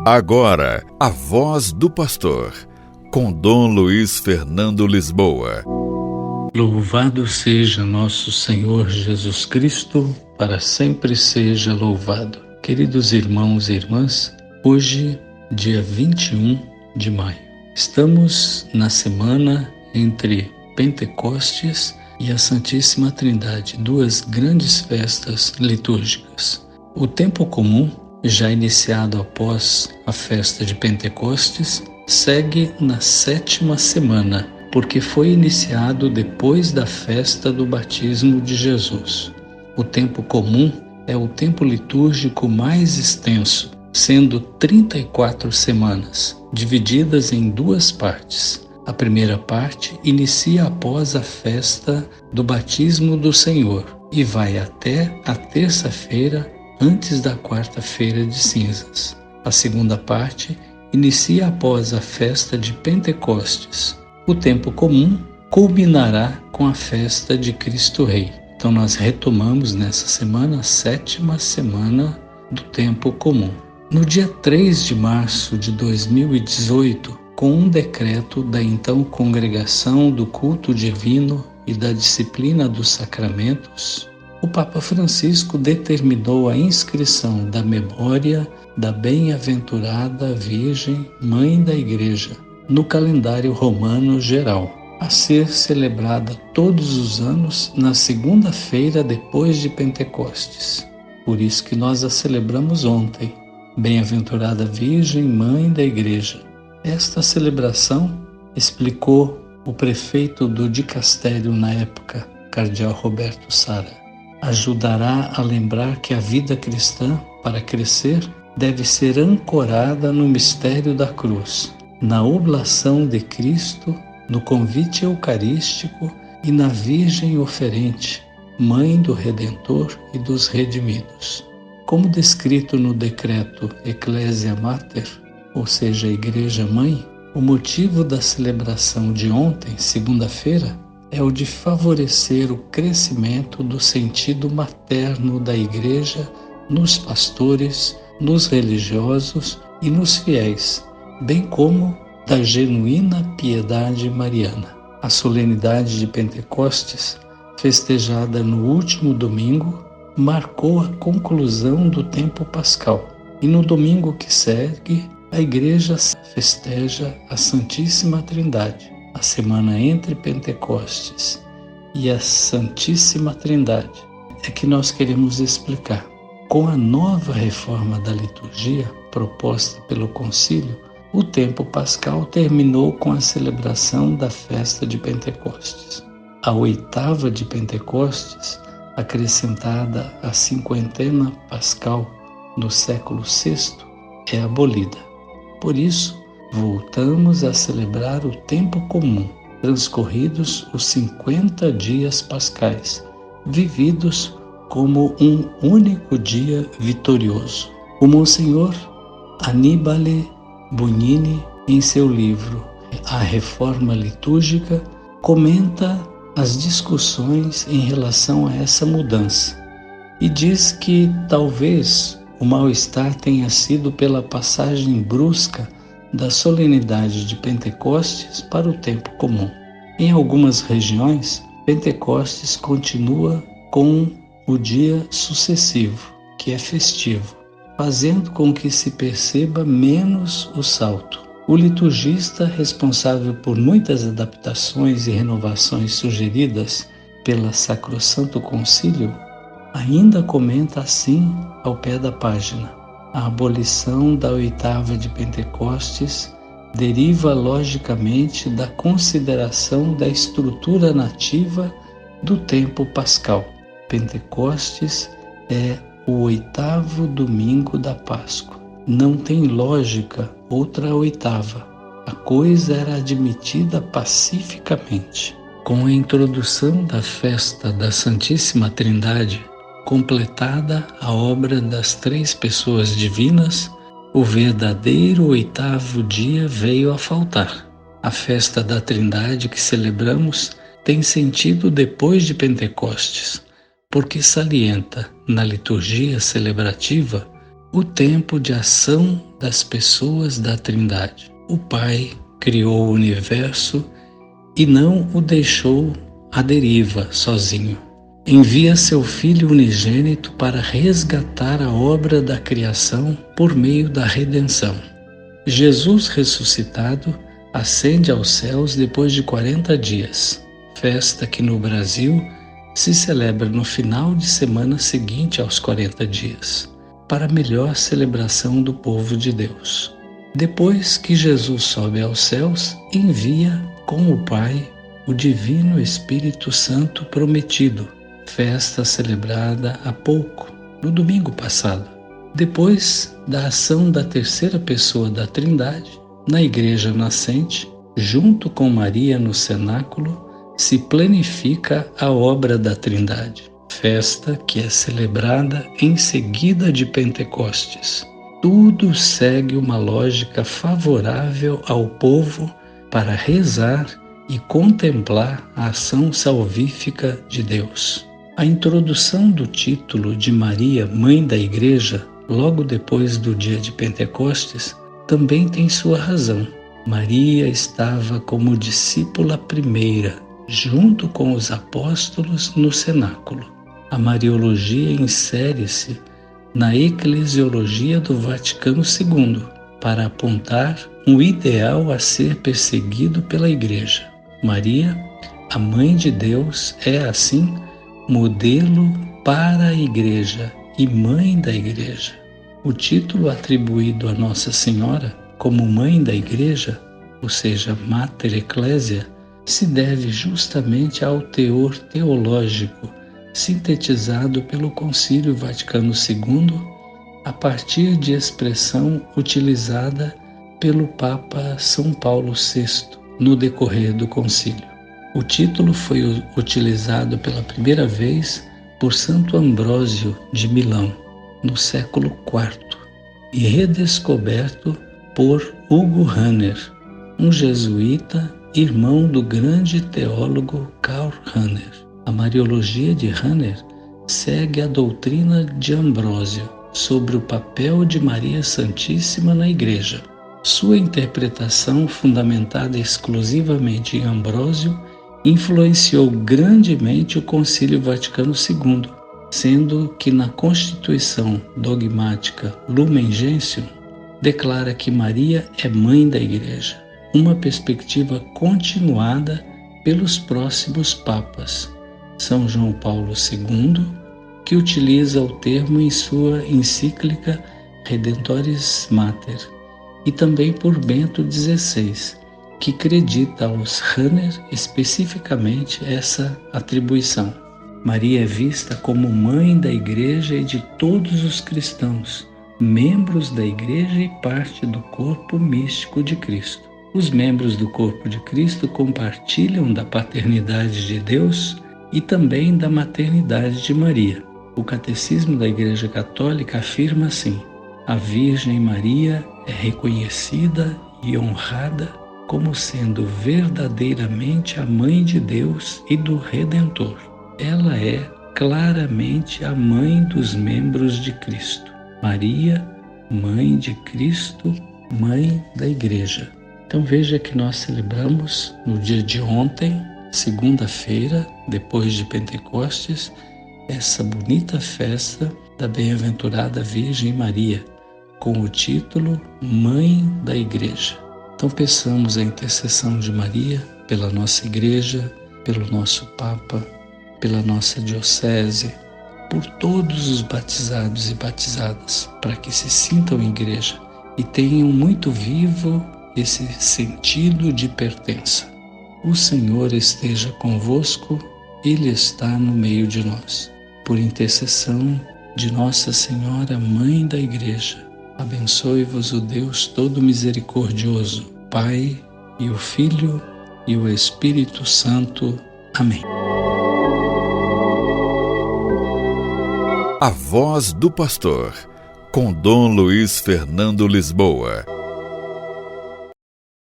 Agora, a voz do pastor, com Dom Luiz Fernando Lisboa. Louvado seja nosso Senhor Jesus Cristo, para sempre seja louvado. Queridos irmãos e irmãs, hoje, dia 21 de maio, estamos na semana entre Pentecostes e a Santíssima Trindade, duas grandes festas litúrgicas. O tempo comum, já iniciado após a festa de Pentecostes, segue na 7ª semana, porque foi iniciado depois da festa do batismo de Jesus. O tempo comum é o tempo litúrgico mais extenso, sendo 34 semanas, divididas em duas partes. A primeira parte inicia após a festa do batismo do Senhor e vai até a terça-feira antes da quarta-feira de cinzas. A segunda parte inicia após a festa de Pentecostes. O tempo comum culminará com a festa de Cristo Rei. Então nós retomamos nessa semana a 7ª semana do tempo comum. No dia 3 de março de 2018, com um decreto da então Congregação do Culto Divino e da Disciplina dos Sacramentos, o Papa Francisco determinou a inscrição da memória da Bem-aventurada Virgem Mãe da Igreja no calendário romano geral, a ser celebrada todos os anos na segunda-feira depois de Pentecostes. Por isso que nós a celebramos ontem, Bem-aventurada Virgem Mãe da Igreja. Esta celebração, explicou o prefeito do dicastério na época, cardeal Roberto Sara, ajudará a lembrar que a vida cristã, para crescer, deve ser ancorada no mistério da cruz, na oblação de Cristo, no convite eucarístico e na Virgem oferente, Mãe do Redentor e dos redimidos. Como descrito no decreto Ecclesia Mater, ou seja, a Igreja Mãe, o motivo da celebração de ontem, segunda-feira, é o de favorecer o crescimento do sentido materno da Igreja nos pastores, nos religiosos e nos fiéis, bem como da genuína piedade mariana. A solenidade de Pentecostes, festejada no último domingo, marcou a conclusão do tempo pascal, e no domingo que segue, a Igreja festeja a Santíssima Trindade. A semana entre Pentecostes e a Santíssima Trindade é que nós queremos explicar. Com a nova reforma da liturgia proposta pelo Concílio, o tempo pascal terminou com a celebração da festa de Pentecostes. A 8ª de Pentecostes, acrescentada à cinquentena pascal no século VI, é abolida. Por isso, voltamos a celebrar o tempo comum, transcorridos os 50 dias pascais, vividos como um único dia vitorioso. O Monsenhor Annibale Bugnini, em seu livro A Reforma Litúrgica, comenta as discussões em relação a essa mudança e diz que talvez o mal-estar tenha sido pela passagem brusca da solenidade de Pentecostes para o tempo comum. Em algumas regiões, Pentecostes continua com o dia sucessivo, que é festivo, fazendo com que se perceba menos o salto. O liturgista, responsável por muitas adaptações e renovações sugeridas pela Sacrosanto Concílio, ainda comenta assim ao pé da página: a abolição da 8ª de Pentecostes deriva logicamente da consideração da estrutura nativa do tempo pascal. Pentecostes é o 8º domingo da Páscoa. Não tem lógica outra 8ª. A coisa era admitida pacificamente. Com a introdução da festa da Santíssima Trindade, completada a obra das 3 pessoas divinas, o verdadeiro 8º dia veio a faltar. A festa da Trindade que celebramos tem sentido depois de Pentecostes, porque salienta, na liturgia celebrativa, o tempo de ação das pessoas da Trindade. O Pai criou o universo e não o deixou à deriva sozinho. Envia seu Filho unigênito para resgatar a obra da criação por meio da redenção. Jesus ressuscitado ascende aos céus depois de 40 dias, festa que no Brasil se celebra no final de semana seguinte aos 40 dias, para melhor celebração do povo de Deus. Depois que Jesus sobe aos céus, envia com o Pai o Divino Espírito Santo prometido, festa celebrada há pouco, no domingo passado. Depois da ação da terceira pessoa da Trindade, na Igreja nascente, junto com Maria no cenáculo, se planifica a obra da Trindade, festa que é celebrada em seguida de Pentecostes. Tudo segue uma lógica favorável ao povo para rezar e contemplar a ação salvífica de Deus. A introdução do título de Maria, Mãe da Igreja, logo depois do dia de Pentecostes, também tem sua razão. Maria estava como discípula primeira, junto com os apóstolos no cenáculo. A Mariologia insere-se na eclesiologia do Vaticano II, para apontar um ideal a ser perseguido pela Igreja. Maria, a Mãe de Deus, é assim modelo para a Igreja e Mãe da Igreja. O título atribuído a Nossa Senhora como Mãe da Igreja, ou seja, Mater Ecclesia, se deve justamente ao teor teológico sintetizado pelo Concílio Vaticano II a partir de expressão utilizada pelo Papa São Paulo VI no decorrer do concílio. O título foi utilizado pela primeira vez por Santo Ambrósio de Milão, no século IV, e redescoberto por Hugo Rahner, um jesuíta, irmão do grande teólogo Karl Rahner. A Mariologia de Rahner segue a doutrina de Ambrósio sobre o papel de Maria Santíssima na Igreja. Sua interpretação, fundamentada exclusivamente em Ambrósio, influenciou grandemente o Concílio Vaticano II, sendo que na Constituição dogmática Lumen Gentium declara que Maria é Mãe da Igreja, uma perspectiva continuada pelos próximos papas. São João Paulo II, que utiliza o termo em sua encíclica Redemptoris Mater, e também por Bento XVI, que acredita aos Rahner especificamente essa atribuição. Maria é vista como Mãe da Igreja e de todos os cristãos, membros da Igreja e parte do corpo místico de Cristo. Os membros do corpo de Cristo compartilham da paternidade de Deus e também da maternidade de Maria. O Catecismo da Igreja Católica afirma assim: a Virgem Maria é reconhecida e honrada como sendo verdadeiramente a Mãe de Deus e do Redentor. Ela é claramente a mãe dos membros de Cristo. Maria, Mãe de Cristo, Mãe da Igreja. Então veja que nós celebramos no dia de ontem, segunda-feira, depois de Pentecostes, essa bonita festa da Bem-aventurada Virgem Maria, com o título Mãe da Igreja. Então peçamos a intercessão de Maria pela nossa Igreja, pelo nosso Papa, pela nossa Diocese, por todos os batizados e batizadas, para que se sintam igreja e tenham muito vivo esse sentido de pertença. O Senhor esteja convosco, Ele está no meio de nós. Por intercessão de Nossa Senhora, Mãe da Igreja, abençoe-vos o Deus todo misericordioso, Pai e o Filho e o Espírito Santo. Amém. A Voz do Pastor, com Dom Luiz Fernando Lisboa.